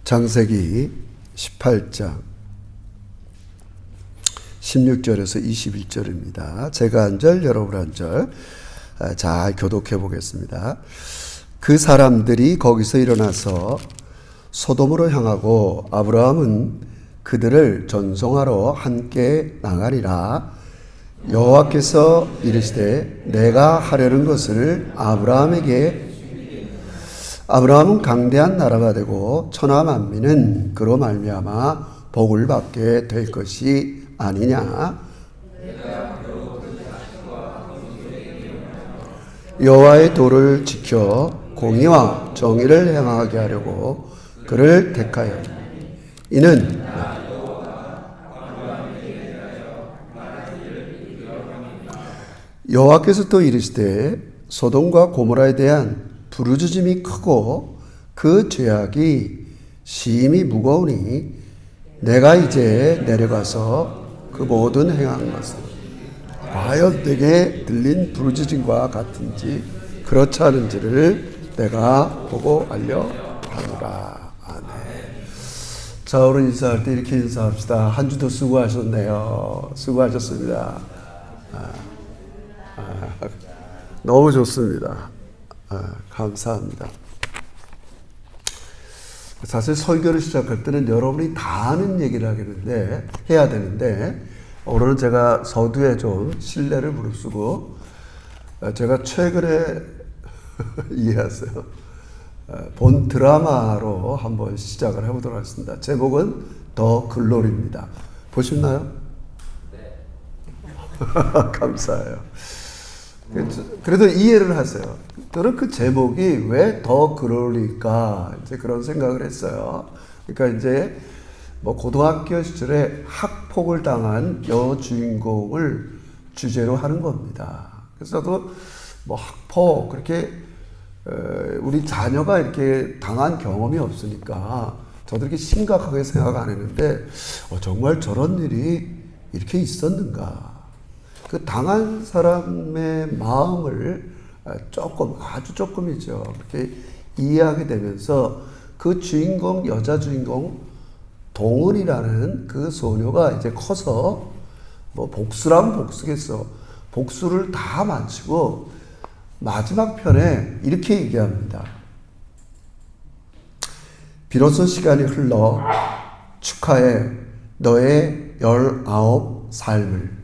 창세기 18장 16절에서 21절입니다. 제가 한 절, 여러분 한 절 잘 교독해 보겠습니다. 그 사람들이 거기서 일어나서 소돔으로 향하고 아브라함은 그들을 전송하러 함께 나가리라. 여호와께서 이르시되 내가 하려는 것을 아브라함은 강대한 나라가 되고 천하 만민은 그로 말미암아 복을 받게 될 것이 아니냐. 여호와의 도를 지켜 공의와 정의를 행하게 하려고 그를 택하여 이는 여호와께서 또 이르시되 소돔과 고모라에 대한 부르짖음이 크고 그 죄악이 심히 무거우니 내가 이제 내려가서 그 모든 행한 것을 과연 내게 들린 부르짖음과 같은지 그렇지 않은지를 내가 보고 알려하노라. 아멘. 자, 오늘 인사할 때 이렇게 인사합시다. 한 주도 수고하셨네요. 수고하셨습니다. 너무 좋습니다. 감사합니다. 사실 설교를 시작할 때는 여러분이 다 아는 얘기를 해야 되는데 오늘은 제가 서두에 좀 신뢰를 무릅쓰고 제가 최근에 이해하세요. 본 드라마로 한번 시작을 해보도록 하겠습니다. 제목은 더 글로리입니다. 보셨나요? 네. 감사해요. 그래도 이해를 하세요. 저는 그 제목이 왜 더 글로리일까 이제 그런 생각을 했어요. 그러니까 이제 뭐 고등학교 시절에 학폭을 당한 여주인공을 주제로 하는 겁니다. 그래서 저도 뭐 학폭 그렇게 우리 자녀가 이렇게 당한 경험이 없으니까 저도 이렇게 심각하게 생각 안 했는데 정말 저런 일이 이렇게 있었는가. 그 당한 사람의 마음을 아주 조금이죠. 그렇게 이해하게 되면서 그 주인공, 여자 주인공 동은이라는 그 소녀가 이제 커서 뭐 복수라면 복수겠어. 복수를 다 마치고 마지막 편에 이렇게 얘기합니다. 비로소 시간이 흘러 축하해 너의 19 삶을.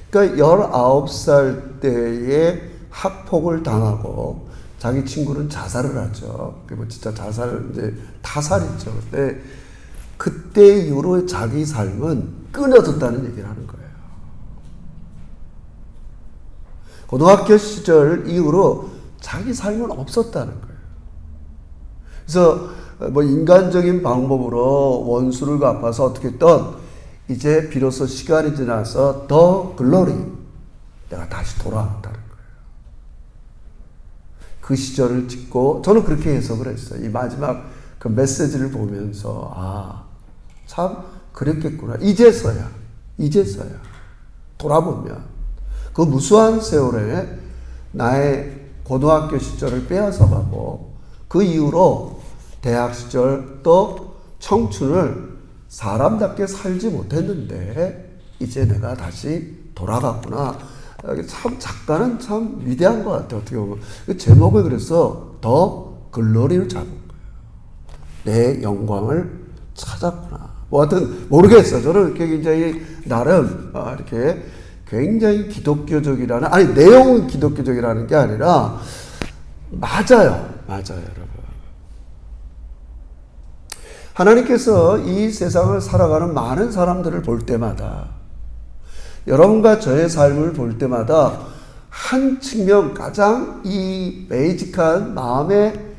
그러니까 19살 때에 학폭을 당하고 자기 친구는 자살을 하죠. 뭐 진짜 이제 타살이죠. 근데 그때 이후로 자기 삶은 끊어졌다는 얘기를 하는 거예요. 고등학교 시절 이후로 자기 삶은 없었다는 거예요. 그래서 뭐 인간적인 방법으로 원수를 갚아서 어떻게 했던 이제 비로소 시간이 지나서 더 글로리 내가 다시 돌아왔다는 거예요. 그 시절을 찍고 저는 그렇게 해석을 했어요. 이 마지막 그 메시지를 보면서 참 그랬겠구나. 이제서야 돌아보면 그 무수한 세월에 나의 고등학교 시절을 빼앗아 가고 그 이후로 대학 시절 또 청춘을 사람답게 살지 못했는데 이제 내가 다시 돌아갔구나. 참 작가는 참 위대한 것 같아요. 어떻게 보면 그 제목을 그래서 더 글로리를 잡은 거예요. 내 영광을 찾았구나. 뭐 하여튼 모르겠어요. 저는 이렇게 굉장히 나름 이렇게 굉장히 기독교적이라는 내용은 기독교적이라는 게 아니라 맞아요, 여러분. 하나님께서 이 세상을 살아가는 많은 사람들을 볼 때마다 여러분과 저의 삶을 볼 때마다 한 측면 가장 이 베이직한 마음의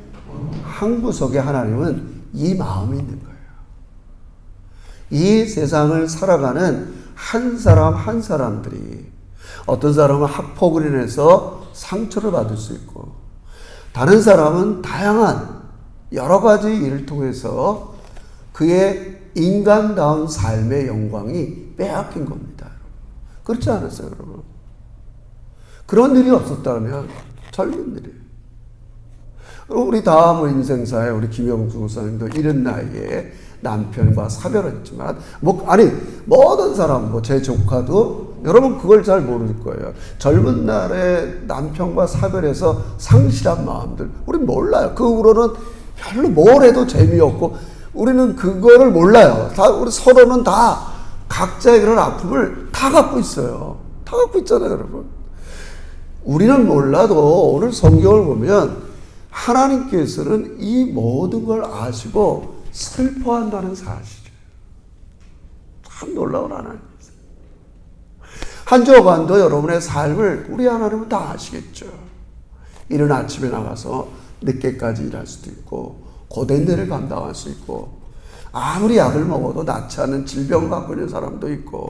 한 구석에 하나님은 이 마음이 있는 거예요. 이 세상을 살아가는 한 사람 한 사람들이 어떤 사람은 학폭을 인해서 상처를 받을 수 있고 다른 사람은 다양한 여러 가지 일을 통해서 그의 인간다운 삶의 영광이 빼앗긴 겁니다. 그렇지 않았어요, 여러분? 그런 일이 없었다면 젊은 일이에요. 우리 다 뭐 인생사에 우리 김영수 목사님도 이런 나이에 남편과 사별했지만 모든 사람 뭐 제 조카도 여러분 그걸 잘 모를 거예요. 젊은 날에 남편과 사별해서 상실한 마음들 우리 몰라요. 그 후로는 별로 뭘 해도 재미없고 우리는 그거를 몰라요. 우리 서로는 다 각자의 그런 아픔을 다 갖고 있어요. 다 갖고 있잖아요, 여러분. 우리는 몰라도 오늘 성경을 보면 하나님께서는 이 모든 걸 아시고 슬퍼한다는 사실이에요. 참 놀라운 하나님이세요. 한 주간도 여러분의 삶을 우리 하나님은 다 아시겠죠. 이른 아침에 나가서 늦게까지 일할 수도 있고 고된 일을 감당할 수 있고 아무리 약을 먹어도 낫지 않은 질병 갖고 있는 사람도 있고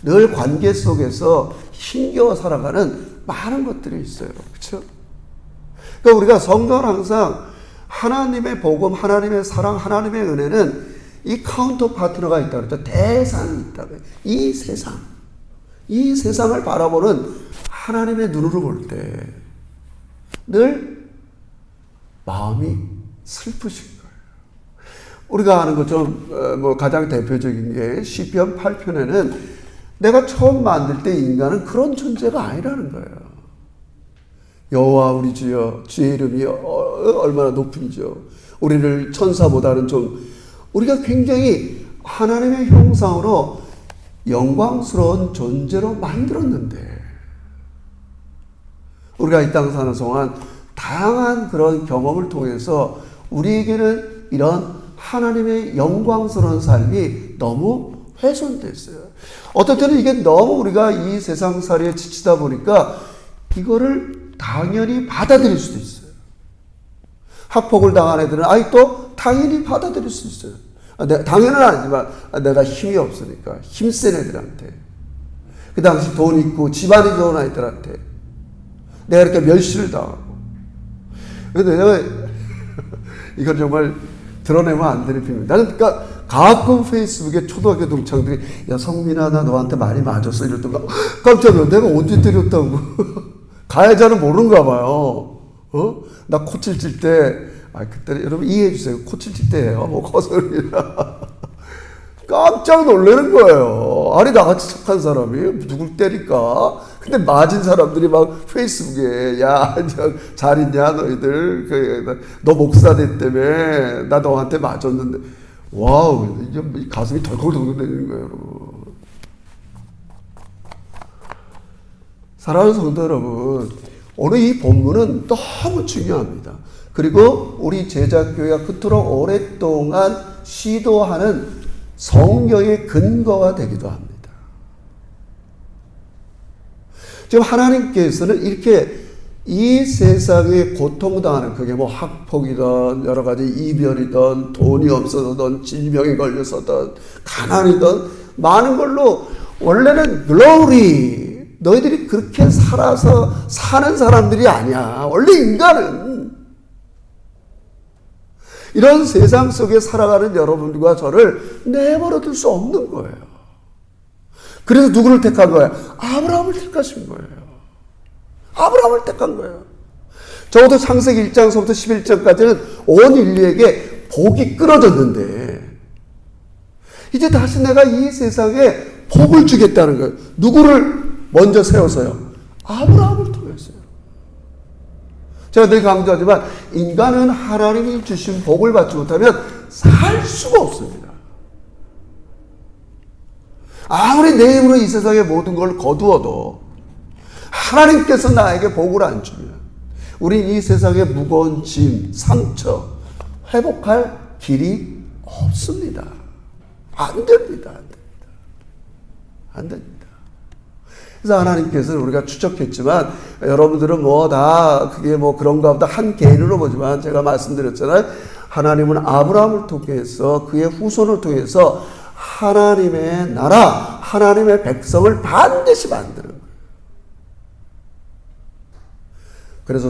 늘 관계 속에서 힘겨워 살아가는 많은 것들이 있어요. 그렇죠? 그러니까 우리가 성경은 항상 하나님의 복음, 하나님의 사랑, 하나님의 은혜는 이 카운터 파트너가 있다고 그랬죠. 대상이 있다고요. 이 세상을 바라보는 하나님의 눈으로 볼 때 늘 마음이 슬프신 거예요. 우리가 아는 것처럼 뭐 가장 대표적인 게 시편 8편에는 내가 처음 만들 때 인간은 그런 존재가 아니라는 거예요. 여호와 우리 주여 주의 이름이 얼마나 높은지요. 우리를 천사보다는 좀 우리가 굉장히 하나님의 형상으로 영광스러운 존재로 만들었는데 우리가 이 땅 사는 동안 다양한 그런 경험을 통해서 우리에게는 이런 하나님의 영광스러운 삶이 너무 훼손됐어요. 어떨 때는 이게 너무 우리가 이 세상살이에 지치다 보니까 이거를 당연히 받아들일 수도 있어요. 학폭을 당한 애들은 또 당연히 받아들일 수 있어요. 당연은 아니지만 내가 힘이 없으니까 힘센 애들한테 그 당시 돈 있고 집안이 좋은 아이들한테 내가 이렇게 멸시를 당하고 그런데 내가 이건 정말 드러내면 안 되는 비밀. 나는 그러니까 가끔 페이스북에 초등학교 동창들이 야 성민아 나 너한테 많이 맞았어 이랬던가 깜짝이야 내가 언제 때렸다고 가해자는 모르는가 봐요. 나 코칠 칠 때 그때 여러분 이해해 주세요. 코칠 칠 때예요. 뭐 거슬리나 깜짝 놀라는 거예요. 아니 나같이 착한 사람이 누굴 때릴까? 근데 맞은 사람들이 막 페이스북에 야 잘 있냐 너희들 너 목사 됐다며 나 너한테 맞았는데 와우 이제 가슴이 덜컹덜컹 되는 거예요, 여러분. 사랑하는 성도 여러분, 오늘 이 본문은 너무 중요합니다. 그리고 우리 제자교회가 그토록 오랫동안 시도하는 성경의 근거가 되기도 합니다. 지금 하나님께서는 이렇게 이 세상에 고통당하는 그게 뭐 학폭이든 여러 가지 이별이든 돈이 없어서든 질병에 걸려서든 가난이든 많은 걸로 원래는 글로리 너희들이 그렇게 살아서 사는 사람들이 아니야. 원래 인간은 이런 세상 속에 살아가는 여러분들과 저를 내버려 둘 수 없는 거예요. 그래서 누구를 택한 거예요? 아브라함을 택하신 거예요. 아브라함을 택한 거예요. 적어도 창세기 1장서부터 11장까지는 온 인류에게 복이 끊어졌는데 이제 다시 내가 이 세상에 복을 주겠다는 거예요. 누구를 먼저 세워서요? 아브라함을 통해서요. 제가 늘 강조하지만 인간은 하나님이 주신 복을 받지 못하면 살 수가 없습니다. 아무리 내 힘으로 이 세상의 모든 걸 거두어도 하나님께서 나에게 복을 안 주면 우린 이 세상의 무거운 짐, 상처 회복할 길이 없습니다. 안 됩니다. 안 됩니다. 안 됩니다. 그래서 하나님께서는 우리가 추적했지만 여러분들은 뭐 다 그게 뭐 그런가 보다 한 개인으로 보지만 제가 말씀드렸잖아요. 하나님은 아브라함을 통해서 그의 후손을 통해서 하나님의 나라, 하나님의 백성을 반드시 만드는 거예요. 그래서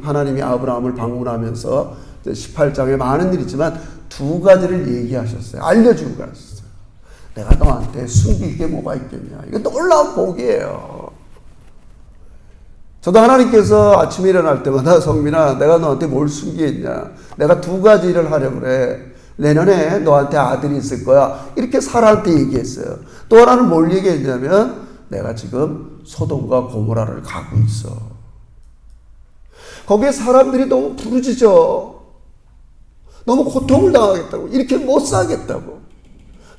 하나님이 아브라함을 방문하면서 18장에 많은 일이 있지만 두 가지를 얘기하셨어요. 알려주고 가셨어요. 내가 너한테 숨길 게 뭐가 있겠냐. 이거 놀라운 복이에요. 저도 하나님께서 아침에 일어날 때마다 성민아, 내가 너한테 뭘 숨기겠냐. 내가 두 가지 일을 하려고 그래. 내년에 너한테 아들이 있을 거야. 이렇게 사라한테 얘기했어요. 또 하나는 뭘 얘기했냐면 내가 지금 소돔과 고모라를 가고 있어. 거기에 사람들이 너무 부르짖어. 너무 고통을 당하겠다고. 이렇게 못 살겠다고.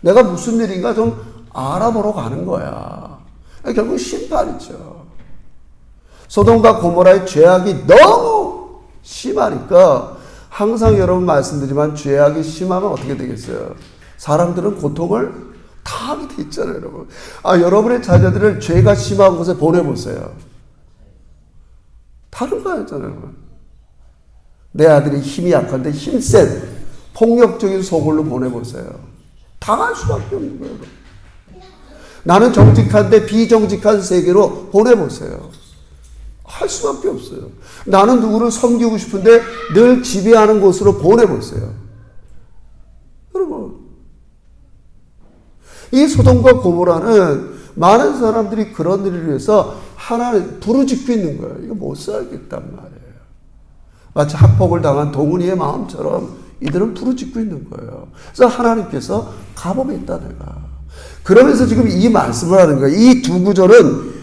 내가 무슨 일인가 좀 알아보러 가는 거야. 결국 심판이죠. 소돔과 고모라의 죄악이 너무 심하니까 항상 여러분 말씀드리지만 죄악이 심하면 어떻게 되겠어요? 사람들은 고통을 당하게 돼 있잖아요, 여러분. 여러분의 자녀들을 죄가 심한 곳에 보내보세요. 다른 거 아니잖아요, 여러분. 내 아들이 힘이 약한데 힘센 폭력적인 소굴로 보내보세요. 당할 수밖에 없는 거예요. 나는 정직한데 비정직한 세계로 보내보세요. 할 수밖에 없어요. 나는 누구를 섬기고 싶은데 늘 지배하는 곳으로 보내보세요. 여러분, 이 소돔과 고모라는 많은 사람들이 그런 일을 위해서 하나님 부르짖고 있는 거예요. 이거 못 살겠단 말이에요. 마치 학폭을 당한 동훈이의 마음처럼 이들은 부르짖고 있는 거예요. 그래서 하나님께서 가보겠다 내가. 그러면서 지금 이 말씀을 하는 거예요. 이 두 구절은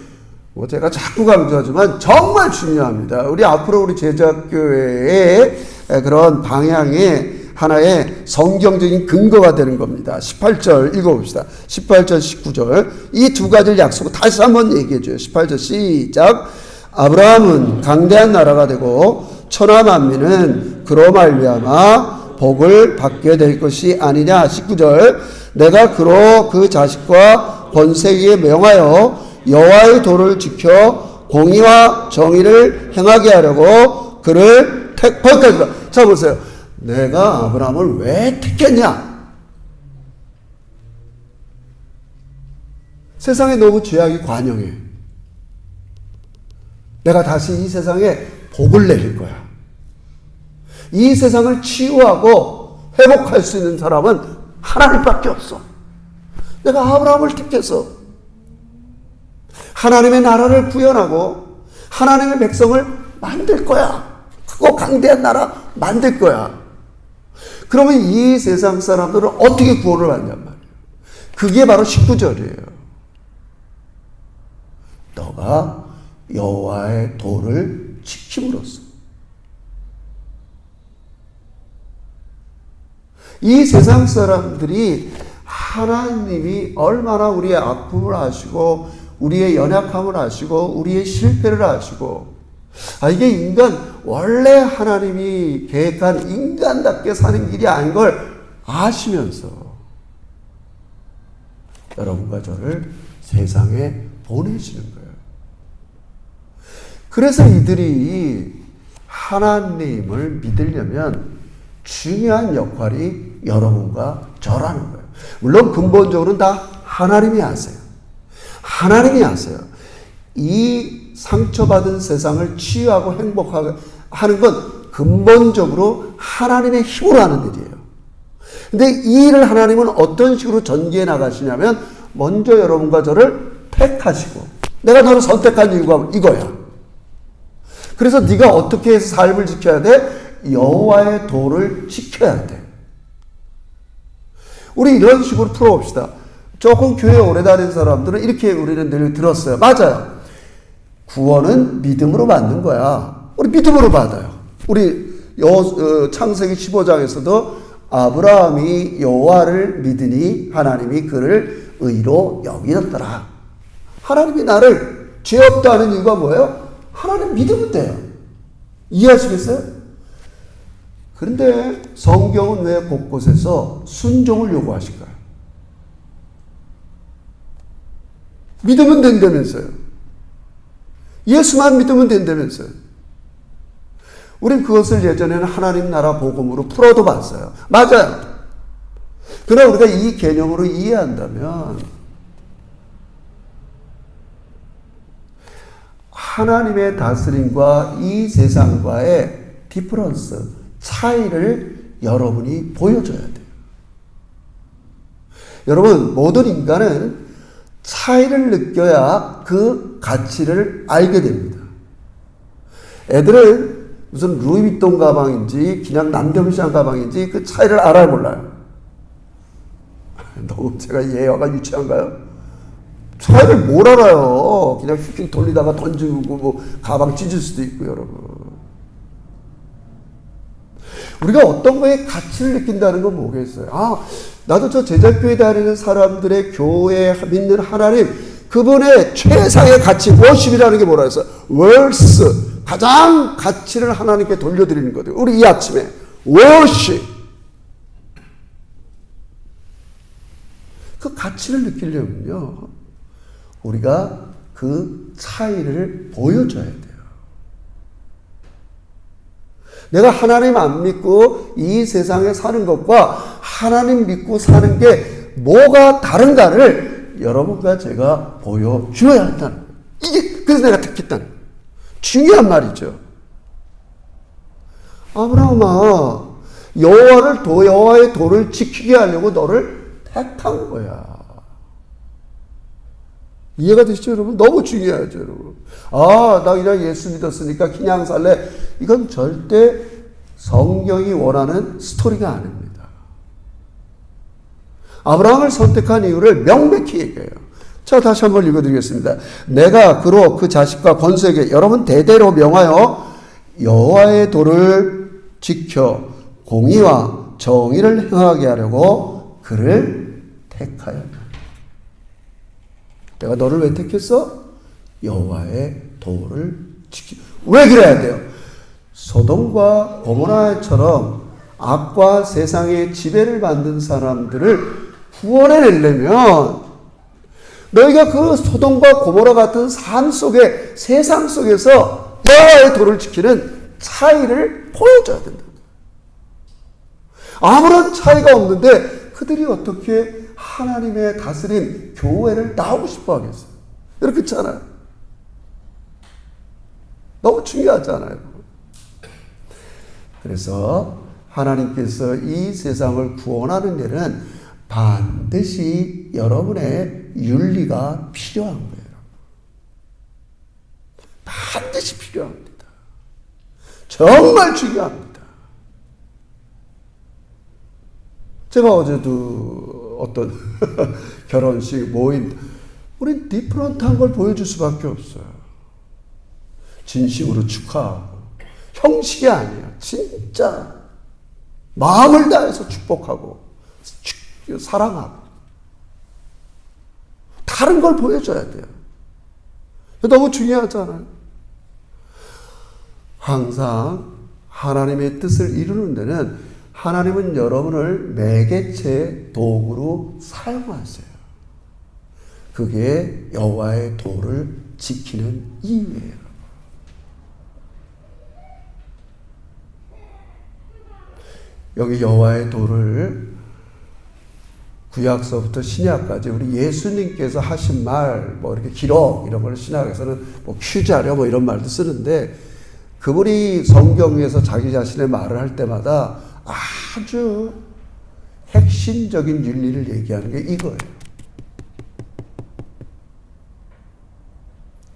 제가 자꾸 강조하지만 정말 중요합니다. 우리 앞으로 우리 제자교회의 그런 방향의 하나의 성경적인 근거가 되는 겁니다. 18절 읽어봅시다. 18절 19절 이 두 가지를 약속을 다시 한번 얘기해줘요. 18절 시작. 아브라함은 강대한 나라가 되고 천하 만민은 그로 말미암아 복을 받게 될 것이 아니냐. 19절 내가 그로 그 자식과 번세기에 명하여 여호와의 도를 지켜 공의와 정의를 행하게 하려고 그를 거기까지. 자 보세요. 내가 아브라함을 왜 택했냐? 세상에 너무 죄악이 관영해. 내가 다시 이 세상에 복을 내릴 거야. 이 세상을 치유하고 회복할 수 있는 사람은 하나님밖에 없어. 내가 아브라함을 택해서 하나님의 나라를 구현하고 하나님의 백성을 만들 거야. 크고 강대한 나라 만들 거야. 그러면 이 세상 사람들은 어떻게 구원을 받냔 말이에요. 그게 바로 19절이에요. 너가 여호와의 도를 지킴으로써. 이 세상 사람들이 하나님이 얼마나 우리의 아픔을 아시고 우리의 연약함을 아시고 우리의 실패를 아시고 이게 인간 원래 하나님이 계획한 인간답게 사는 길이 아닌 걸 아시면서 여러분과 저를 세상에 보내시는 거예요. 그래서 이들이 하나님을 믿으려면 중요한 역할이 여러분과 저라는 거예요. 물론 근본적으로는 다 하나님이 아세요. 하나님이 아세요. 이 상처받은 세상을 치유하고 행복하게 하는 건 근본적으로 하나님의 힘으로 하는 일이에요. 근데 이 일을 하나님은 어떤 식으로 전개해 나가시냐면 먼저 여러분과 저를 택하시고 내가 너를 선택한 이유가 이거야. 그래서 네가 어떻게 해서 삶을 지켜야 돼? 여호와의 도를 지켜야 돼. 우리 이런 식으로 풀어봅시다. 조금 교회 오래 다닌 사람들은 이렇게 우리는 늘 들었어요. 맞아요. 구원은 믿음으로 받는 거야. 우리 믿음으로 받아요. 우리 창세기 15장에서도 아브라함이 여호와를 믿으니 하나님이 그를 의로 여기셨더라. 하나님이 나를 죄 없다 하는 이유가 뭐예요? 하나님 믿으면 돼요. 이해하시겠어요? 그런데 성경은 왜 곳곳에서 순종을 요구하실까요? 믿으면 된다면서요. 예수만 믿으면 된다면서요. 우린 그것을 예전에는 하나님 나라 복음으로 풀어도 봤어요. 맞아요. 그러나 우리가 이 개념으로 이해한다면 하나님의 다스림과 이 세상과의 디퍼런스, 차이를 여러분이 보여줘야 돼요. 여러분, 모든 인간은 차이를 느껴야 그 가치를 알게 됩니다. 애들은 무슨 루이비통 가방인지 그냥 남경시장 가방인지 그 차이를 알아야 몰라요. 너무 제가 예화가 유치한가요? 차이를 뭘 알아요. 그냥 휙휙 돌리다가 던지고 뭐 가방 찢을 수도 있고 여러분. 우리가 어떤 거에 가치를 느낀다는 건 뭐겠어요? 아, 나도 저 제자교회 다니는 사람들의 교회 믿는 하나님 그분의 최상의 가치 워십이라는 게 뭐라 해서 월스 가장 가치를 하나님께 돌려드리는 거예요. 우리 이 아침에 워십 그 가치를 느끼려면요 우리가 그 차이를 보여줘야 돼요. 내가 하나님 안 믿고 이 세상에 사는 것과 하나님 믿고 사는 게 뭐가 다른가를 여러분과 제가 보여줘야 한다는 거예요. 이게 그래서 내가 택했다는 거예요. 중요한 말이죠. 아브라함아 여호와의 도를 지키게 하려고 너를 택한 거야. 이해가 되시죠, 여러분? 너무 중요하죠, 여러분. 아, 나 그냥 예수 믿었으니까 그냥 살래. 이건 절대 성경이 원하는 스토리가 아닙니다. 아브라함을 선택한 이유를 명백히 얘기해요. 자, 다시 한번 읽어드리겠습니다. 내가 그로 그 자식과 건세에게 여러분 대대로 명하여 여호와의 도를 지켜 공의와 정의를 행하게 하려고 그를 택하였다. 내가 너를 왜 택했어? 여호와의 도를 지키. 왜 그래야 돼요? 소돔과 고모라처럼 악과 세상의 지배를 받는 사람들을 구원해내려면 너희가 그 소돔과 고모라 같은 삶 속에 세상 속에서 여호와의 도를 지키는 차이를 보여줘야 된다. 아무런 차이가 없는데 그들이 어떻게 하나님의 다스린 교회를 나오고 싶어 하겠어요? 이렇게 있잖아요. 너무 중요하잖아요. 그래서 하나님께서 이 세상을 구원하는 데는 반드시 여러분의 윤리가 필요한 거예요. 반드시 필요합니다. 정말 중요합니다. 제가 어제도 어떤 결혼식 모임, 우린 디프런트한 걸 보여줄 수밖에 없어요. 진심으로 축하하고 형식이 아니에요. 진짜 마음을 다해서 축복하고 사랑하고 다른 걸 보여줘야 돼요. 너무 중요하잖아요. 항상 하나님의 뜻을 이루는 데는 하나님은 여러분을 매개체 도구로 사용하세요. 그게 여호와의 도를 지키는 이유예요. 여기 여호와의 도를 구약서부터 신약까지 우리 예수님께서 하신 말, 뭐 이렇게 기록 이런 걸 신약에서는 뭐 큐자려 뭐 이런 말도 쓰는데 그분이 성경에서 자기 자신의 말을 할 때마다 아주 핵심적인 윤리를 얘기하는 게 이거예요.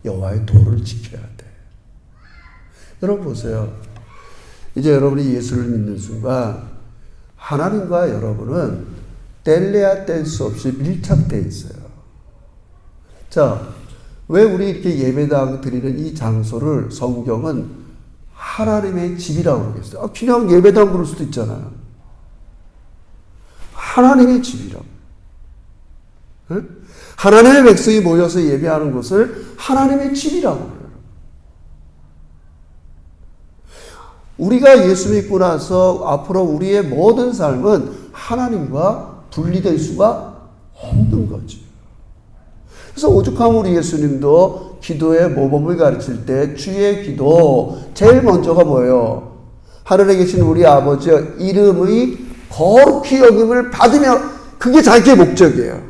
여호와의 도를 지켜야 돼. 여러분 보세요. 이제 여러분이 예수를 믿는 순간 하나님과 여러분은 뗄래야 뗄 수 없이 밀착되어 있어요. 자, 왜 우리 이렇게 예배당 드리는 이 장소를 성경은 하나님의 집이라고 그러겠어요? 그냥 예배당 그럴 수도 있잖아요. 하나님의 집이라고. 네? 하나님의 백성이 모여서 예배하는 곳을 하나님의 집이라고 그래요. 우리가 예수 믿고 나서 앞으로 우리의 모든 삶은 하나님과 분리될 수가 없는 거죠. 그래서 오죽하면 우리 예수님도 기도의 모범을 가르칠 때 주의 기도 제일 먼저가 뭐예요? 하늘에 계신 우리 아버지의 이름의 거룩히 여김을 받으며 그게 자기의 목적이에요.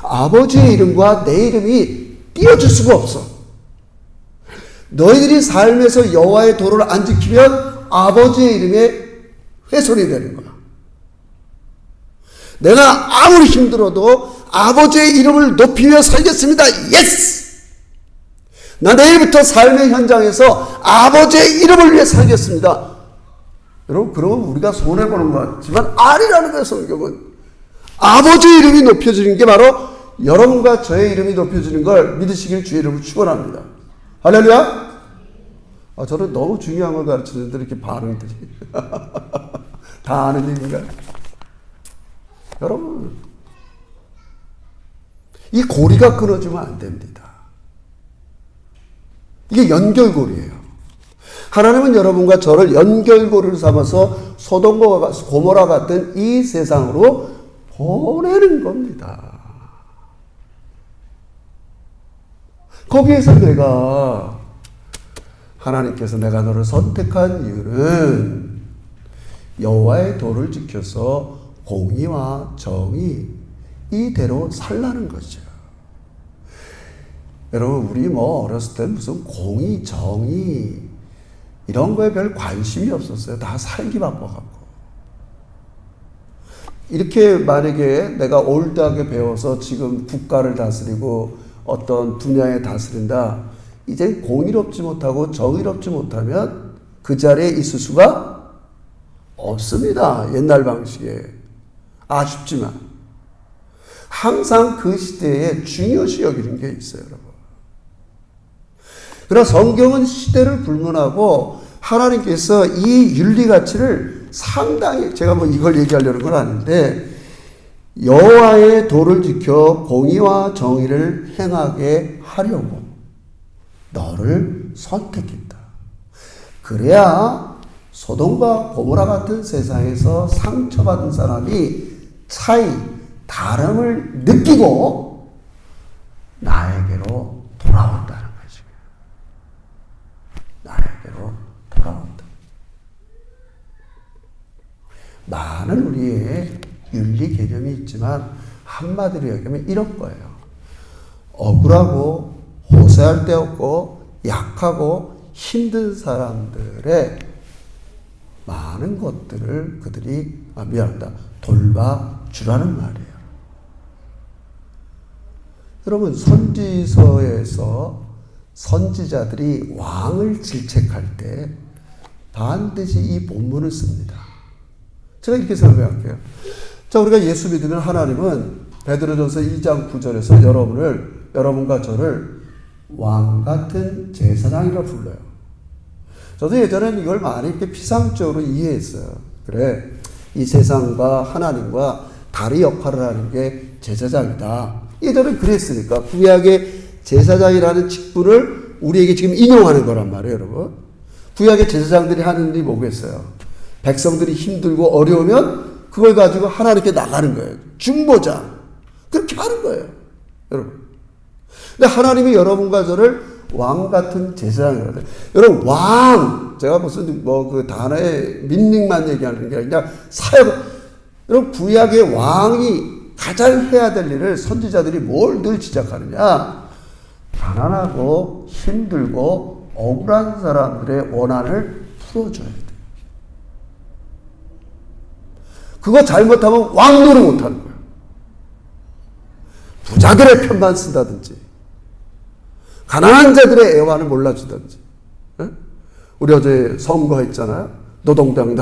아버지의 이름과 내 이름이 띄어질 수가 없어. 너희들이 삶에서 여호와의 도를 안 지키면 아버지의 이름에 훼손이 되는 거야. 내가 아무리 힘들어도 아버지의 이름을 높이며 살겠습니다. 예스! 나 내일부터 삶의 현장에서 아버지의 이름을 위해 살겠습니다. 여러분, 그러면 우리가 손해보는 것 같지만 아니라는 거예요. 성경은 아버지의 이름이 높여지는 게 바로 여러분과 저의 이름이 높여지는 걸 믿으시길 주의 이름으로 축원합니다. 할렐루야. 저는 너무 중요한 걸 가르치는데 이렇게 반응들이 다 아는 얘기인가요? 여러분, 이 고리가 끊어지면 안 됩니다. 이게 연결고리예요. 하나님은 여러분과 저를 연결고리를 삼아서 소돔과 고모라 같은 이 세상으로 보내는 겁니다. 거기에서 내가 하나님께서 내가 너를 선택한 이유는 여호와의 도를 지켜서 공의와 정의 이대로 살라는 거죠. 여러분, 우리 어렸을 때 무슨 공의, 정의 이런 거에 별 관심이 없었어요. 다 살기 바빠갖고. 이렇게 만약에 내가 올드하게 배워서 지금 국가를 다스리고 어떤 분야에 다스린다. 이제 공의롭지 못하고 정의롭지 못하면 그 자리에 있을 수가 없습니다. 옛날 방식에. 아쉽지만. 항상 그 시대에 중요시 여기는 게 있어요, 여러분. 그러나 성경은 시대를 불문하고 하나님께서 이 윤리 가치를 상당히, 제가 이걸 얘기하려는 건 아닌데, 여호와의 도를 지켜 공의와 정의를 행하게 하려고 너를 선택했다. 그래야 소돔과 고모라 같은 세상에서 상처받은 사람이 차이, 다름을 느끼고 나에게로 돌아온다는 거지. 나에게로 돌아온다. 많은 우리의 윤리 개념이 있지만 한마디로 얘기하면 이런 거예요. 억울하고 호소할 데 없고 약하고 힘든 사람들의 많은 것들을 그들이 돌봐주라는 말이에요. 여러분, 선지서에서 선지자들이 왕을 질책할 때 반드시 이 본문을 씁니다. 제가 이렇게 설명할게요. 자, 우리가 예수 믿으면 하나님은 베드로전서 2장 9절에서 여러분과 저를 왕 같은 제사장이라 불러요. 저도 예전에는 이걸 많이 이렇게 피상적으로 이해했어요. 그래, 이 세상과 하나님과 다리 역할을 하는 게 제사장이다. 예전엔 그랬으니까 구약의 제사장이라는 직분을 우리에게 지금 인용하는 거란 말이에요, 여러분. 구약의 제사장들이 하는 일이 뭐겠어요? 백성들이 힘들고 어려우면 그걸 가지고 하나님께 나가는 거예요. 중보자. 그렇게 하는 거예요, 여러분. 근데 하나님이 여러분과 저를 왕 같은 제사장이라고 해요. 여러분, 왕! 제가 무슨 그 단어의 민닝만 얘기하는 게 아니라 사역. 여러분, 구약의 왕이 가장 해야 될 일을 선지자들이 뭘 늘 지적하느냐? 가난하고 힘들고 억울한 사람들의 원한을 풀어줘야 돼. 그거 잘못하면 왕노를 못하는 거야. 부자들의 편만 쓴다든지, 가난한 자들의 애환을 몰라주든지. 에? 우리 어제 선거했잖아요. 노동당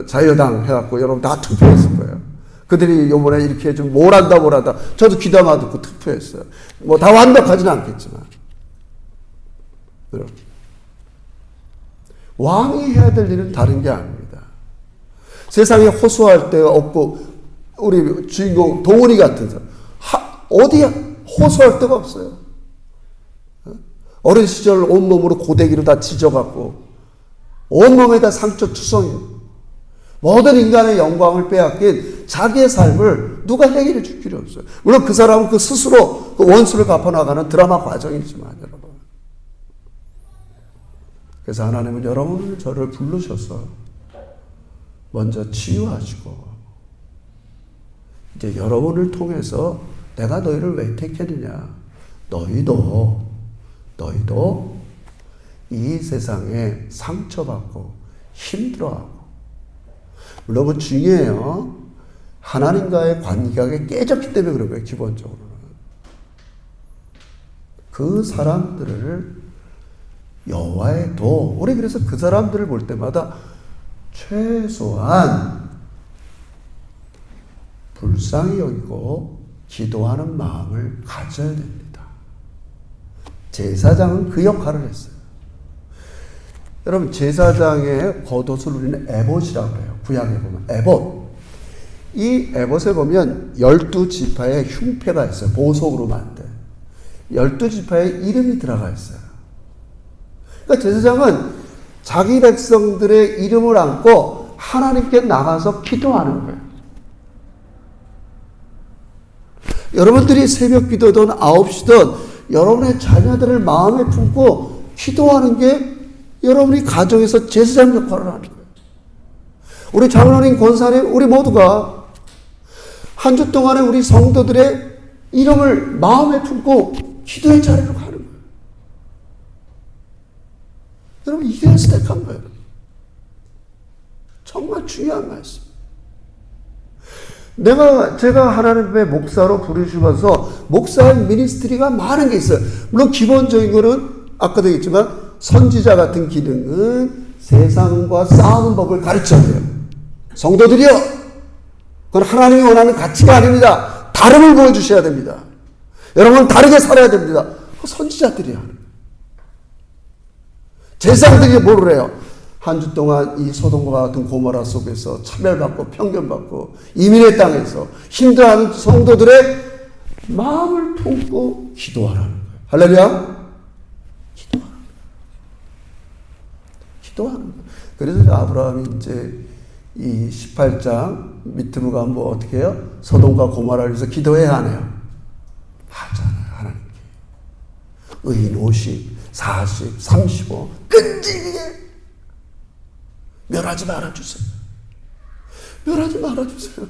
자유당 해갖고 여러분 다 투표했을 거예요. 그들이 요번에 이렇게 좀 뭘 한다. 저도 귀담아 듣고 투표했어요. 다 완벽하지는 않겠지만. 여러분, 왕이 해야 될 일은 다른 게 아닙니다. 세상에 호소할 데가 없고, 우리 주인공 동훈이 같은 사람, 어디야? 호소할 데가 없어요. 어린 시절 온몸으로 고데기로 다 찢어갖고, 온몸에다 상처투성이, 모든 인간의 영광을 빼앗긴 자기의 삶을 누가 해결해 줄 필요 없어요. 물론 그 사람은 그 스스로 그 원수를 갚아나가는 드라마 과정이지만, 여러분. 그래서 하나님은 여러분을 저를 부르셔서 먼저 치유하시고, 이제 여러분을 통해서 내가 너희를 왜 택했느냐? 너희도 이 세상에 상처받고 힘들어하고, 물론 중요해요. 하나님과의 관계가 깨졌기 때문에 그런 거예요, 기본적으로는. 그 사람들을 여호와의 도, 우리 그래서 그 사람들을 볼 때마다 최소한 불쌍히 여기고 기도하는 마음을 가져야 됩니다. 제사장은 그 역할을 했어요. 여러분, 제사장의 겉옷을 우리는 에봇이라고 해요. 구약에 보면 에봇. 이 에봇에 보면 12지파의 흉패가 있어요. 보석으로 만든 12지파의 이름이 들어가 있어요. 그러니까 제사장은 자기 백성들의 이름을 안고 하나님께 나가서 기도하는 거예요. 여러분들이 새벽 기도든 9시든 여러분의 자녀들을 마음에 품고 기도하는 게 여러분이 가정에서 제사장 역할을 하는 거예요. 우리 장로님, 권사님, 우리 모두가 한 주 동안에 우리 성도들의 이름을 마음에 품고 기도의 자리로 가는 거예요. 여러분, 이게 스택한 거예요. 정말 중요한 말씀. 제가 하나님의 목사로 부르시면서 목사의 미니스트리가 많은 게 있어요. 물론 기본적인 거는 아까도 얘기했지만 선지자 같은 기능은 세상과 싸우는 법을 가르쳐야 돼요. 성도들이요, 그건 하나님이 원하는 가치가 아닙니다. 다름을 보여주셔야 됩니다. 여러분은 다르게 살아야 됩니다. 선지자들이 하는 거예요. 제사장들이 뭘 해요? 한 주 동안 이 소돔과 같은 고모라 속에서 차별받고 편견받고 이민의 땅에서 힘들어하는 성도들의 마음을 품고 기도하라는 거예요. 할렐루야. 기도하는 거예요. 그래서 아브라함이 이제 이 18장 밑으로 가면 뭐 어떻게 해요? 소돔과 고모라를 위해서 기도해야 하네요. 하잖아요, 하나님께. 의인 50, 40, 35 끈질기게 멸하지 말아주세요. 멸하지 말아주세요.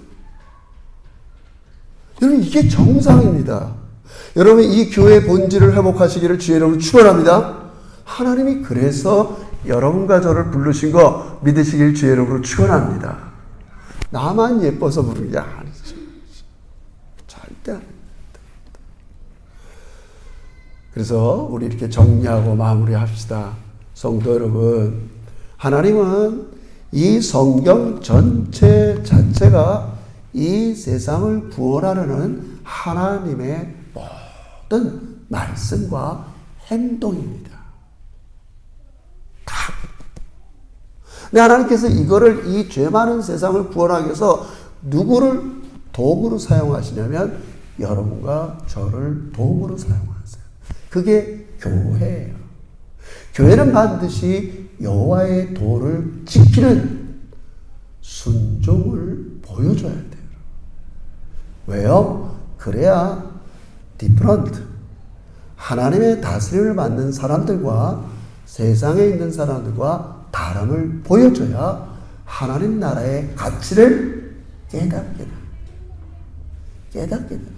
여러분, 이게 정상입니다. 여러분, 이 교회의 본질을 회복하시기를 주의 이름으로 축원합니다. 하나님이 그래서 여러분과 저를 부르신 거 믿으시길 주의 이름으로 축원합니다. 나만 예뻐서 부르는 게 아니죠. 절대 아닙니다. 그래서 우리 이렇게 정리하고 마무리합시다. 성도 여러분, 하나님은 이 성경 전체 자체가 이 세상을 구원하려는 하나님의 모든 말씀과 행동입니다. 다. 근데 하나님께서 이거를, 이 죄 많은 세상을 구원하기 위해서 누구를 도구로 사용하시냐면 여러분과 저를 도구로 사용하세요. 그게 교회예요. 교회는 반드시 여호와의 도를 지키는 순종을 보여줘야 돼요. 왜요? 그래야 디퍼런트, 하나님의 다스림을 받는 사람들과 세상에 있는 사람들과 다름을 보여줘야 하나님 나라의 가치를 깨닫게 됩니다.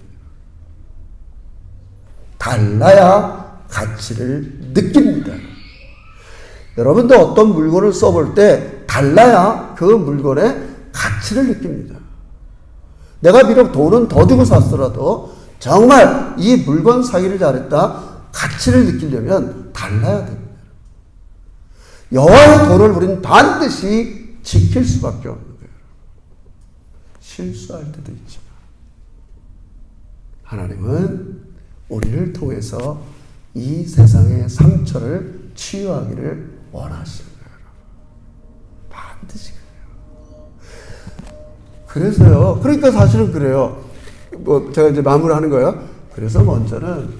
달라야 가치를 느낍니다. 여러분도 어떤 물건을 써볼 때 달라야 그 물건의 가치를 느낍니다. 내가 비록 돈은 더 주고 샀더라도 정말 이 물건 사기를 잘했다 가치를 느끼려면 달라야 됩니다. 여호와의 도를 우리는 반드시 지킬 수밖에 없는 거예요. 실수할 때도 있지만 하나님은 우리를 통해서 이 세상의 상처를 치유하기를 원하시는 거예요. 반드시 그래요. 그래서요. 그러니까 사실은 그래요. 뭐 제가 이제 마무리하는 거예요. 그래서 먼저는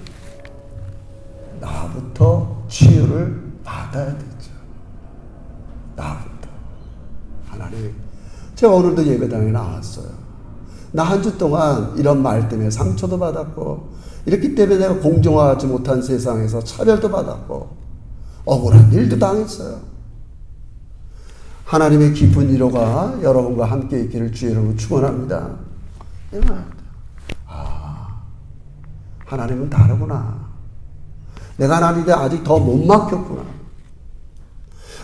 나부터 치유를 받아야 되죠. 나부터. 하나님, 제가 오늘도 예배당에 나왔어요. 나 한 주 동안 이런 말 때문에 상처도 받았고, 이렇기 때문에 내가 공정하지 못한 세상에서 차별도 받았고, 억울한 일도 당했어요. 하나님의 깊은 위로가 여러분과 함께 있기를 주의 이름으로 축원합니다. 하나님은 다르구나. 내가 하나님한테 아직 더 못 맡겼구나.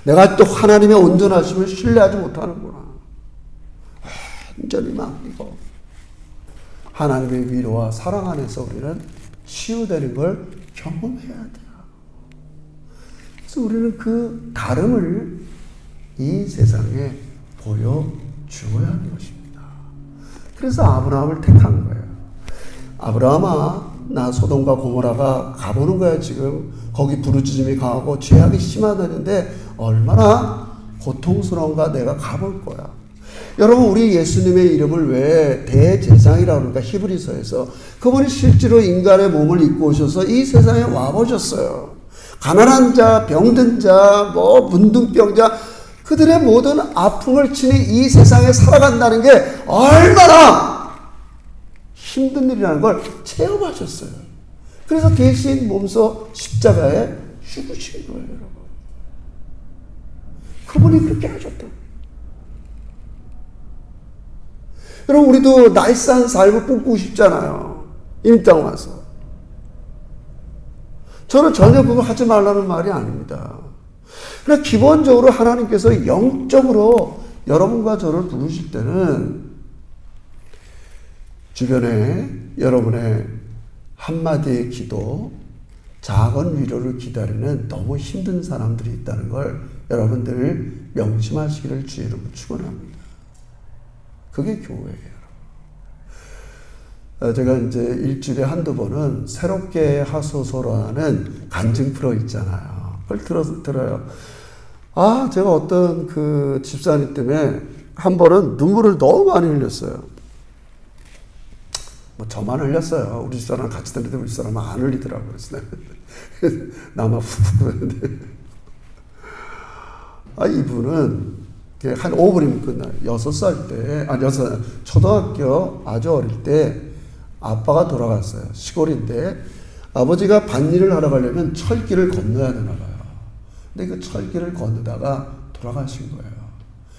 내가 또 하나님의 온전하심을 신뢰하지 못하는구나. 완전히 맡기고 하나님의 위로와 사랑 안에서 우리는 치유되는 걸 경험해야 돼요. 그래서 우리는 그 다름을 이 세상에 보여주어야 하는 것입니다. 그래서 아브라함을 택한 거예요. 아브라함아, 나 소돔과 고모라가 가보는 거야. 지금 거기 부르짖음이 강하고 죄악이 심하다는데 얼마나 고통스러운가. 내가 가볼 거야. 여러분, 우리 예수님의 이름을 왜 대제사장이라고 그러니까 히브리서에서 그분이 실제로 인간의 몸을 입고 오셔서 이 세상에 와보셨어요. 가난한 자, 병든 자, 문둥병자, 그들의 모든 아픔을 친히 이 세상에 살아간다는 게 얼마나 힘든 일이라는 걸 체험하셨어요. 그래서 대신 몸소 십자가에 죽으신 거예요, 여러분. 그분이 그렇게 하셨다. 여러분, 우리도 나이스한 삶을 꿈꾸고 싶잖아요. 이 땅 와서. 저는 전혀 그거 하지 말라는 말이 아닙니다. 그러나 기본적으로 하나님께서 영적으로 여러분과 저를 부르실 때는 주변에 여러분의 한마디의 기도, 작은 위로를 기다리는 너무 힘든 사람들이 있다는 걸 여러분들 명심하시기를 주의 이름으로 축원합니다. 그게 교회예요. 제가 이제 일주일에 한두 번은 새롭게 하소서라는 간증 프로 있잖아요. 그걸 들어요. 제가 어떤 그 집사님 때문에 한 번은 눈물을 너무 많이 흘렸어요. 저만 흘렸어요. 우리 집사람 같이 다니는데 우리 집사람은 안 흘리더라고요. 그래서 나만 훅훅 그러는데. 이분은 한 5분이면 끝나요. 6살 때, 초등학교 아주 어릴 때 아빠가 돌아갔어요. 시골인데 아버지가 밭일을 하러 가려면 철길을 건너야 되나 봐요. 근데 그 철길을 건너다가 돌아가신 거예요.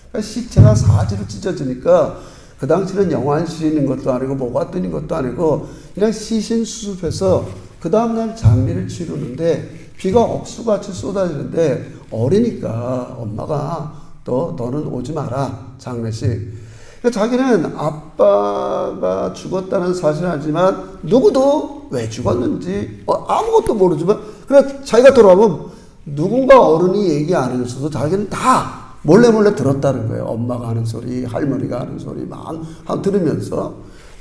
그러니까 시체가 사지로 찢어지니까 그 당시는 영안실이 있는 것도 아니고 뭐가 뜨는 것도 아니고 그냥 시신 수습해서 그 다음날 장례를 치르는데 비가 억수같이 쏟아지는데 어리니까 엄마가 또 너는 오지 마라, 장례식. 그러니까 자기는 아빠가 죽었다는 사실은 알지만 누구도 왜 죽었는지 아무것도 모르지만 그래 자기가 돌아오면 누군가 어른이 얘기 안 해줬어도 자기는 다 몰래 들었다는 거예요. 엄마가 하는 소리, 할머니가 하는 소리 막 들으면서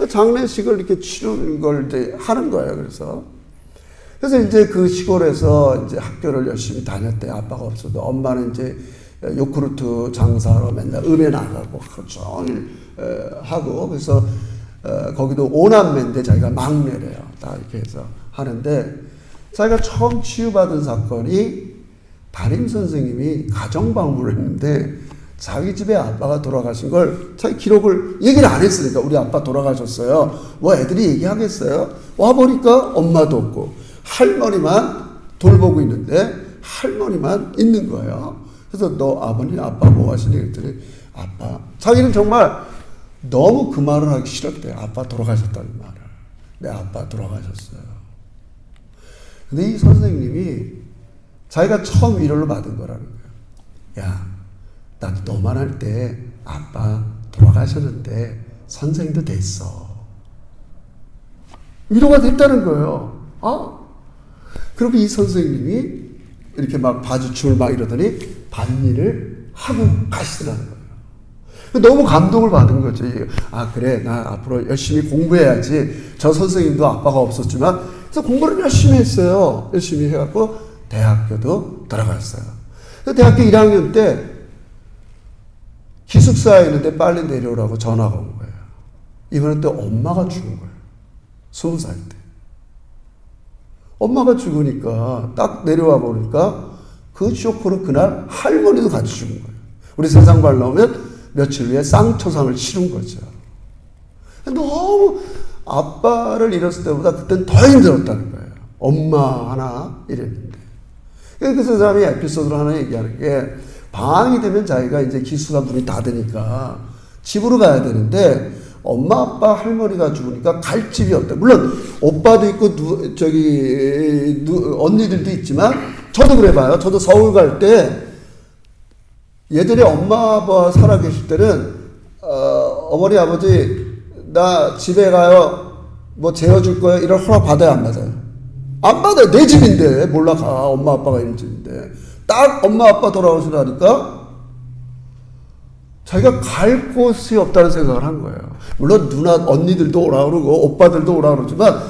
장례식을 이렇게 치르는 걸 이제 하는 거예요. 그래서 이제 그 시골에서 이제 학교를 열심히 다녔대요. 아빠가 없어도. 엄마는 이제 요구르트 장사로 맨날 읍에 나가고 하루 종일 하고 그래서 거기도 5남매인데 자기가 막내래요. 다 이렇게 해서 하는데 자기가 처음 치유받은 사건이 담임 선생님이 가정 방문을 했는데 자기 집에 아빠가 돌아가신 걸 자기 기록을 얘기를 안 했으니까 우리 아빠 돌아가셨어요. 애들이 얘기하겠어요? 와보니까 엄마도 없고 할머니만 돌보고 있는데 할머니만 있는 거예요. 그래서 너 아버님 아빠 뭐 하시니 그랬더니 아빠 자기는 정말 너무 그 말을 하기 싫었대요. 아빠 돌아가셨다는 말을. 내 아빠 돌아가셨어요. 근데 이 선생님이 자기가 처음 위로를 받은 거라는 거예요. 야, 난 너만 할 때 아빠 돌아가셨는데 선생도 됐어. 위로가 됐다는 거예요. 그리고 이 선생님이 이렇게 막 봐주춤을 막 이러더니 밭일을 하고 가시더라는 거예요. 너무 감동을 받은 거죠. 그래, 나 앞으로 열심히 공부해야지. 저 선생님도 아빠가 없었지만, 그래서 공부를 열심히 했어요. 열심히 해갖고 대학교도 들어갔어요. 대학교 1학년 때 기숙사에 있는데 빨리 내려오라고 전화가 온 거예요. 이번엔 또 엄마가 죽은 거예요. 20살 때. 엄마가 죽으니까 딱 내려와 보니까 그 쇼크로 그날 할머니도 같이 죽은 거예요. 우리 세상 발 나오면 며칠 후에 쌍초상을 치른 거죠. 너무 아빠를 잃었을 때보다 그때는 더 힘들었다는 거예요. 엄마 하나 이랬는데. 그래서 그 사람이 에피소드로 하나 얘기하는 게 방학이 되면 자기가 이제 기숙사 문이 닫으니까 집으로 가야 되는데 엄마, 아빠, 할머니가 죽으니까 갈 집이 없다. 물론 오빠도 있고 언니들도 있지만 저도 그래 봐요. 저도 서울 갈 때 예전에 엄마, 아빠 살아 계실 때는 어머니, 아버지 나 집에 가요. 뭐 재워줄 거예요. 이런 허락 받아요, 안 받아요? 안 받아요. 내 집인데 몰라 가. 엄마 아빠가 있는 집인데 딱 엄마 아빠 돌아오시라니까 자기가 갈 곳이 없다는 생각을 한 거예요. 물론 누나 언니들도 오라 그러고 오빠들도 오라 그러지만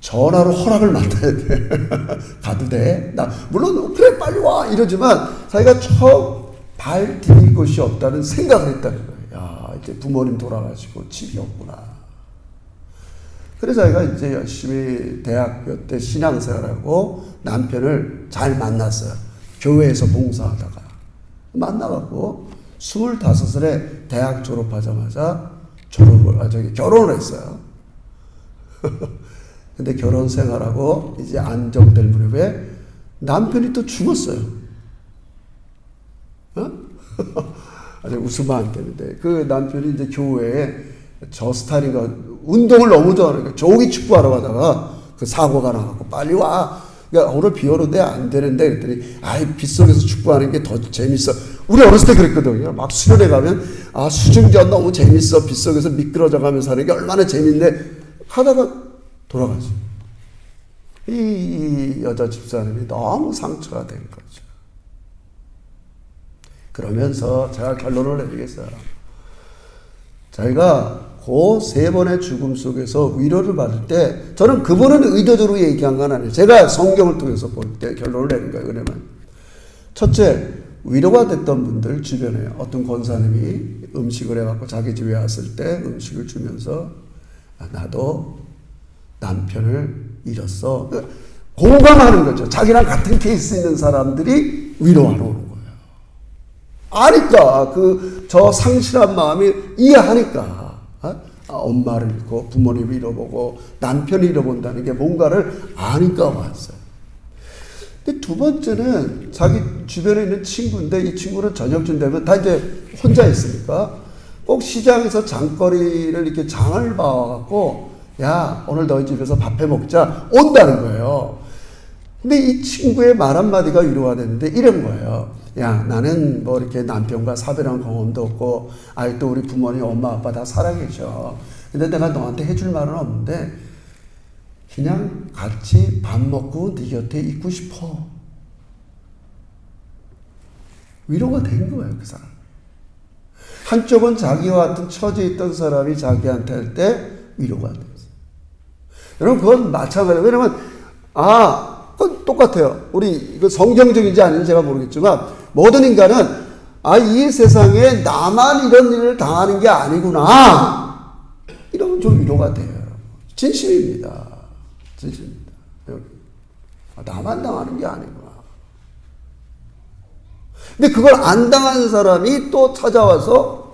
전화로 허락을 맡아야 돼. 가도 돼? 나 물론 그래 빨리 와 이러지만 자기가 처음 발 디딜 곳이 없다는 생각을 했다는 거예요. 야 이제 부모님 돌아가시고 집이 없구나. 그래서 자기가 이제 열심히 대학교 때 신앙생활하고 남편을 잘 만났어요. 교회에서 봉사하다가 만나갖고 25살에 대학 졸업하자마자 결혼을 했어요. 근데 결혼 생활하고 이제 안정될 무렵에 남편이 또 죽었어요. 아주 웃으면 안 되는데 그 남편이 이제 교회에 저 스타일인가 운동을 너무 좋아하니까 조기 축구하러 가다가 그 사고가 나갖고 빨리 와. 그러니까 오늘 비 오는데 안 되는데 그랬더니 아이 빗속에서 축구하는 게 더 재밌어. 우리 어렸을 때 그랬거든요. 막 수련회 가면 아 수중전 너무 재밌어. 빗속에서 미끄러져 가면서 하는 게 얼마나 재밌네. 하다가 돌아가죠. 이 여자 집사님이 너무 상처가 된 거죠. 그러면서 제가 결론을 내리겠어요. 자기가 그 3번의 죽음 속에서 위로를 받을 때 저는 그분은 의도적으로 얘기한 건 아니에요. 제가 성경을 통해서 볼 때 결론을 내린 거예요. 그러면 첫째, 위로가 됐던 분들 주변에 어떤 권사님이 음식을 해갖고 자기 집에 왔을 때 음식을 주면서 나도 남편을 잃었어. 공감하는 거죠. 자기랑 같은 케이스 있는 사람들이 위로하러 오는 거예요. 아니까 저 상실한 마음이 이해하니까. 엄마를 잃고 부모님을 잃어보고 남편을 잃어본다는 게 뭔가를 아니까 왔어요. 근데 두 번째는 자기 주변에 있는 친구인데 이 친구는 저녁쯤 되면 다 이제 혼자 있으니까 꼭 시장에서 장거리를 이렇게 장을 봐갖고 야 오늘 너희 집에서 밥 해 먹자 온다는 거예요. 근데 이 친구의 말 한마디가 위로가 되는데 이런 거예요. 야 나는 뭐 이렇게 남편과 사별한 경험도 없고 아직도 우리 부모님 엄마 아빠 다 살아계셔. 근데 내가 너한테 해줄 말은 없는데 그냥 같이 밥 먹고 네 곁에 있고 싶어. 위로가 된 거예요 그 사람. 한쪽은 자기와 같은 처지에 있던 사람이 자기한테 할 때 위로가 됐어요. 여러분 그건 마찬가지예요. 왜냐면 그건 똑같아요. 우리 이거 성경적인지 아닌지 제가 모르겠지만 모든 인간은 이 세상에 나만 이런 일을 당하는 게 아니구나. 이러면 좀 위로가 돼요. 진심입니다. 진심입니다. 나만 당하는 게 아니구나. 근데 그걸 안 당한 사람이 또 찾아와서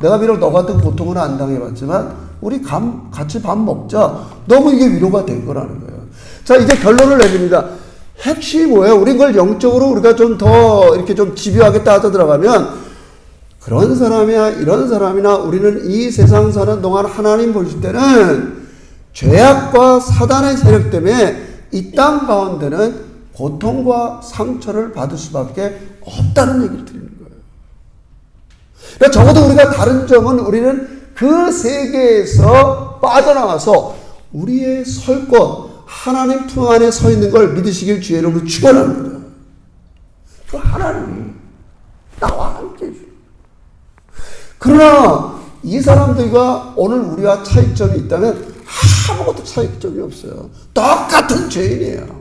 내가 비록 너 같은 고통을 안 당해봤지만 우리 같이 밥 먹자. 너무 이게 위로가 된 거라는 거예요. 자 이제 결론을 내립니다. 핵심이 뭐예요? 우리 그걸 영적으로 우리가 좀 더 이렇게 좀 집요하게 따져 들어가면 그런 사람이나 이런 사람이나 우리는 이 세상 사는 동안 하나님 보실 때는 죄악과 사단의 세력 때문에 이 땅 가운데는 고통과 상처를 받을 수밖에 없다는 얘기를 드리는 거예요. 그러니까 적어도 우리가 다른 점은 우리는 그 세계에서 빠져나와서 우리의 설 곳, 하나님 품 안에 서 있는 걸 믿으시길 주의 이름으로 축원합니다. 그 하나님이 나와 함께 해주세요. 그러나 이 사람들과 오늘 우리와 차이점이 있다면 아무것도 차이점이 없어요. 똑같은 죄인이에요.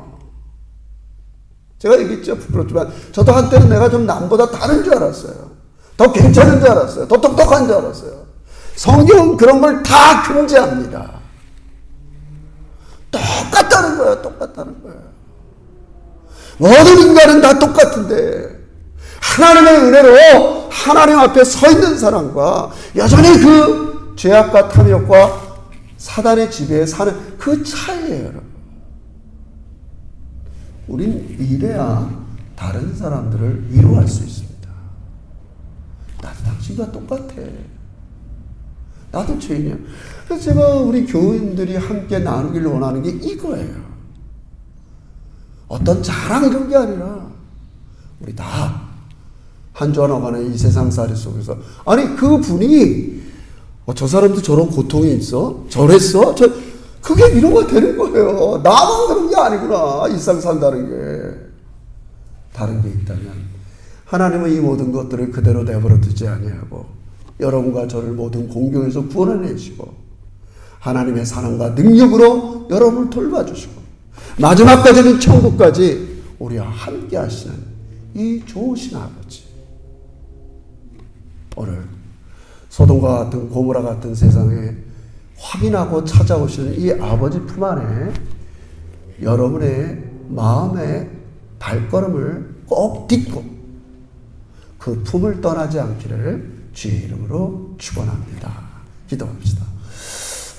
제가 얘기했죠. 부끄럽지만 저도 한때는 내가 좀 남보다 다른 줄 알았어요. 더 괜찮은 줄 알았어요. 더 똑똑한 줄 알았어요. 성경은 그런 걸 다 금지합니다. 똑같다는 거예요. 똑같다는 거예요. 모든 인간은 다 똑같은데 하나님의 은혜로 하나님 앞에 서 있는 사람과 여전히 그 죄악과 탐욕과 사단의 지배에 사는 그 차이예요. 여러분. 우린 이래야 다른 사람들을 위로할 수 있습니다. 나도 당신과 똑같아. 나도 죄인이야. 그래서 제가 우리 교인들이 함께 나누길 원하는 게 이거예요. 어떤 자랑 이런 게 아니라 우리 다 한 주 하나간의 이 세상살이 속에서 아니 그 분이 저 사람도 저런 고통이 있어? 저랬어? 그 그게 위로가 되는 거예요. 나만 그런 게 아니구나. 일상 산다는 게. 다른 게 있다면 하나님은 이 모든 것들을 그대로 내버려 두지 아니하고 여러분과 저를 모든 공경에서 구원해내시고 하나님의 사랑과 능력으로 여러분을 돌봐주시고 마지막까지는 천국까지 우리와 함께 하시는 이 좋으신 아버지, 오늘 소돔과 같은 고모라 같은 세상에 확인하고 찾아오시는 이 아버지 품 안에 여러분의 마음의 발걸음을 꼭 딛고 그 품을 떠나지 않기를 주의 이름으로 축원합니다. 기도합시다.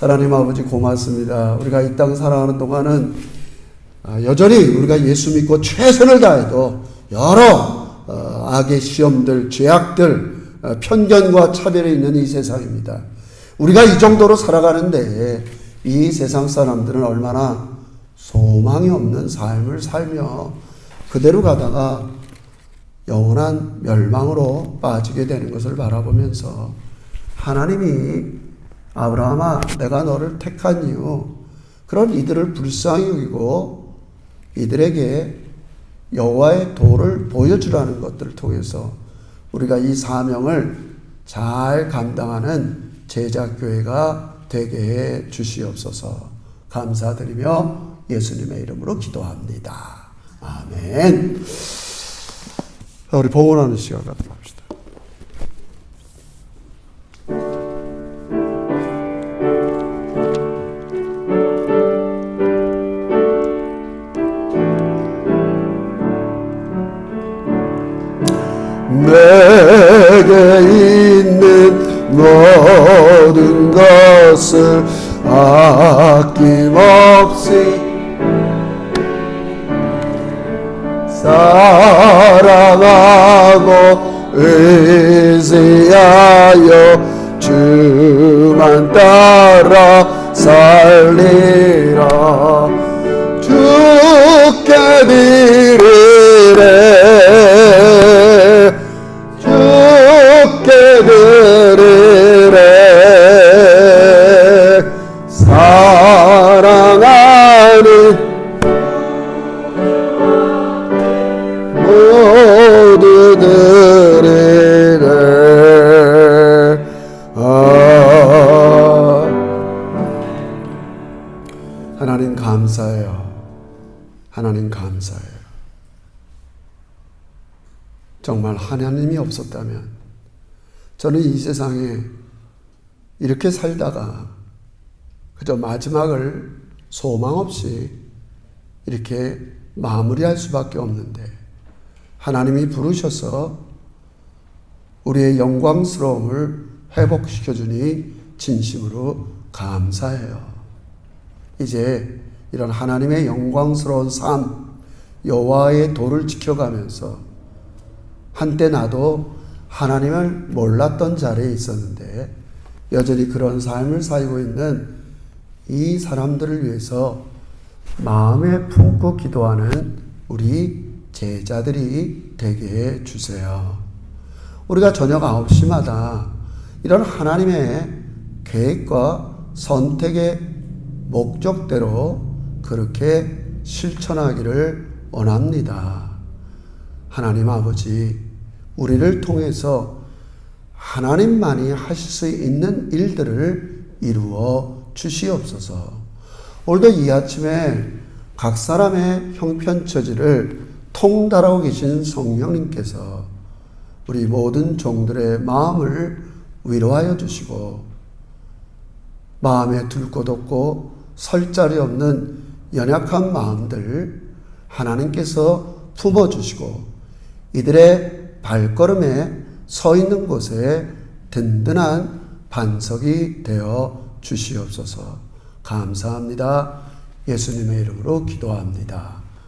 하나님 아버지 고맙습니다. 우리가 이 땅 살아가는 동안은 여전히 우리가 예수 믿고 최선을 다해도 여러 악의 시험들, 죄악들, 편견과 차별이 있는 이 세상입니다. 우리가 이 정도로 살아가는데 이 세상 사람들은 얼마나 소망이 없는 삶을 살며 그대로 가다가 영원한 멸망으로 빠지게 되는 것을 바라보면서 하나님이 아브라함아 내가 너를 택한 이유 그런 이들을 불쌍히 여기고 이들에게 여호와의 도를 보여주라는 것들을 통해서 우리가 이 사명을 잘 감당하는 제자교회가 되게 해 주시옵소서. 감사드리며 예수님의 이름으로 기도합니다. 아멘. 우리 봉헌하는 시간 갖도록 합시다. 내게 있는 모든 것을 아낌없이 사랑하고 의지하여 주만 따라 살리라. 주께 드리래 주께 드리래 사랑하는 모두 드리래. 하나님 감사해요. 하나님 감사해요. 정말 하나님이 없었다면 저는 이 세상에 이렇게 살다가 그저 마지막을 소망 없이 이렇게 마무리할 수밖에 없는데 하나님이 부르셔서 우리의 영광스러움을 회복시켜주니 진심으로 감사해요. 이제 이런 하나님의 영광스러운 삶, 여호와의 도를 지켜가면서 한때 나도 하나님을 몰랐던 자리에 있었는데 여전히 그런 삶을 살고 있는 이 사람들을 위해서 마음에 품고 기도하는 우리 제자들이 되게 해 주세요. 우리가 저녁 9시마다 이런 하나님의 계획과 선택의 목적대로 그렇게 실천하기를 원합니다. 하나님 아버지, 우리를 통해서 하나님만이 하실 수 있는 일들을 이루어 주시옵소서. 오늘도 이 아침에 각 사람의 형편처지를 통달하고 계신 성령님께서 우리 모든 종들의 마음을 위로하여 주시고 마음에 둘 곳 없고 설 자리 없는 연약한 마음들 하나님께서 품어주시고 이들의 발걸음에 서 있는 곳에 든든한 반석이 되어 주시옵소서. 감사합니다. 예수님의 이름으로 기도합니다.